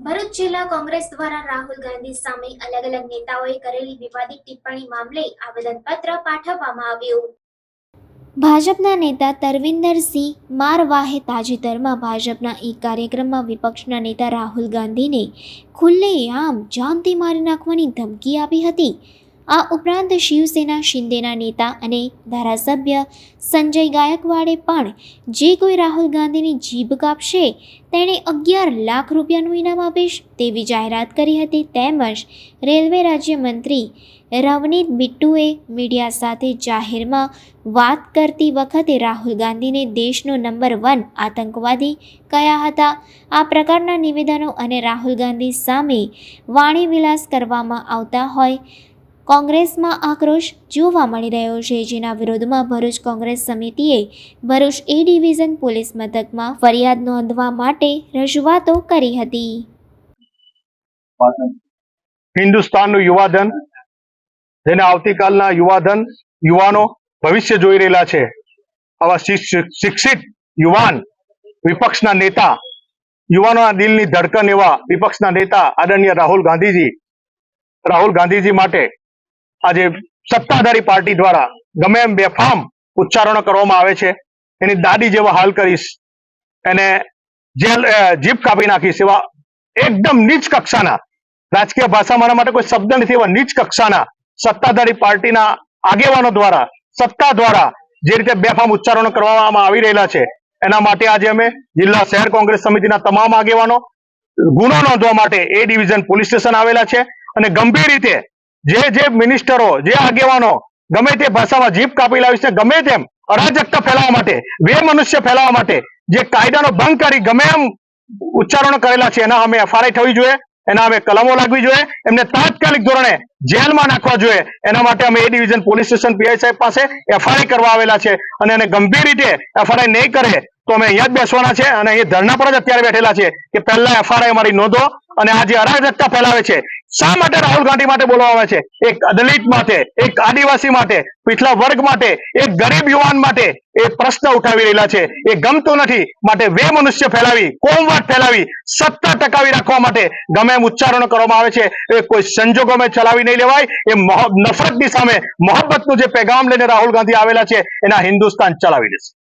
ભરૂચ જિલ્લા કોંગ્રેસ દ્વારા રાહુલ ગાંધી સામે અલગ અલગ નેતાઓએ કરેલી વિવાદિત ટિપ્પણી મામલે આવેદનપત્ર પાઠવવામાં આવ્યું। ભાજપના નેતા તરવિંદરસિંહ મારવાહે તાજેતરમાં ભાજપના એક કાર્યક્રમમાં વિપક્ષના નેતા રાહુલ ગાંધીને ખુલ્લેઆમ જાનથી મારી નાખવાની ધમકી આપી હતી। આ ઉપરાંત શિવસેના શિંદેના નેતા અને ધારાસભ્ય સંજય ગાયકવાડે પણ જે કોઈ રાહુલ ગાંધીની જીભ કાપશે તેણે 11 લાખ રૂપિયાનું ઇનામ આપીશ તેવી જાહેરાત કરી હતી। તેમજ રેલવે રાજ્યમંત્રી રવનીત બિટ્ટુએ મીડિયા સાથે જાહેરમાં વાત કરતી વખતે રાહુલ ગાંધીને દેશનો નંબર 1 આતંકવાદી કહ્યા હતા। આ પ્રકારના નિવેદનો અને રાહુલ ગાંધી સામે વાણી વિલાસ કરવામાં આવતા હોય કોંગ્રેસમાં આક્રોશ જોવા મળી રહ્યો છે, જેના વિરોધમાં ભરૂચ કોંગ્રેસ સમિતિએ ભરૂચ એ ડિવિઝન પોલીસ મથકમાં ફરિયાદ નોંધવા માટે રજૂઆતો કરી હતી। હિન્દુસ્તાનનું યુવાધન, જેને આવતીકાલના યુવાનો ભવિષ્ય જોઈ રહેલા છે, આવા શિક્ષિત યુવાન વિપક્ષના નેતા, યુવાનોના દિલની ધડકન એવા વિપક્ષના નેતા આદરણીય રાહુલ ગાંધીજી માટે આજે સત્તાધારી પાર્ટી દ્વારા ગમે એમ બેફામ ઉચ્ચારણો કરવામાં આવે છે। એની દાદી જેવા હાલ કરીશ, એને જીભ કાપી નાખીશ, એવા એકદમ નીચ કક્ષાના, રાજકીય ભાષા મારા માટે કોઈ શબ્દ નથી, એવા નીચ કક્ષાના સત્તાધારી પાર્ટીના આગેવાનો દ્વારા, સત્તા દ્વારા જે રીતે બેફામ ઉચ્ચારણો કરવામાં આવી રહેલા છે, એના માટે આજે અમે જિલ્લા શહેર કોંગ્રેસ સમિતિના તમામ આગેવાનો ગુનો નોંધવા માટે એ ડિવિઝન પોલીસ સ્ટેશન આવેલા છે અને ગંભીર રીતે જે મિનિસ્ટરો, જે આગેવાનો ગમે તે ભાષામાં જીભ કાપી લાવી છે, ગમે તેમ અરાજકતા ફેલાવવા માટે, મનુષ્ય ફેલાવવા માટે જે કાયદાનો ભંગ કરી ગમે એમ ઉચ્ચારણો કરેલા છે, એના અમે એફઆરઆઈ થવી જોઈએ, એના અમે કલમો લાગવી જોઈએ, એમને તાત્કાલિક ધોરણે જેલમાં નાખવા જોઈએ। એના માટે અમે એ ડિવિઝન પોલીસ સ્ટેશન પીઆઈ સાહેબ પાસે એફઆરઆઈ કરવા આવેલા છે અને એને ગંભીર રીતે એફઆરઆઈ નહીં કરે તો અમે અહીંયા જ બેસવાના છે અને અહીંયા ધરણા પર જ અત્યારે બેઠેલા છે કે પહેલા એફઆરઆઈ અમારી નોંધો અને આ જે અરાજકતા ફેલાવે છે, શા માટે રાહુલ ગાંધી માટે બોલવામાં આવે છે? એક દલિત માટે, એક આદિવાસી માટે, પીછલા વર્ગ માટે, એક ગરીબ યુવાન માટે એ પ્રશ્ન ઉઠાવી રહેલા છે। એ ગમતું નથી માટે મનુષ્ય ફેલાવી, કોમવાદ ફેલાવી, સત્તા ટકાવી રાખવા માટે ગમે એમ ઉચ્ચારણો કરવામાં આવે છે, એ કોઈ સંજોગોમાં ચલાવી નહીં લેવાય। એ નફરતની સામે મોહબ્બતનું જે પેગામ લઈને રાહુલ ગાંધી આવેલા છે, એના હિન્દુસ્તાન ચલાવી દેશે।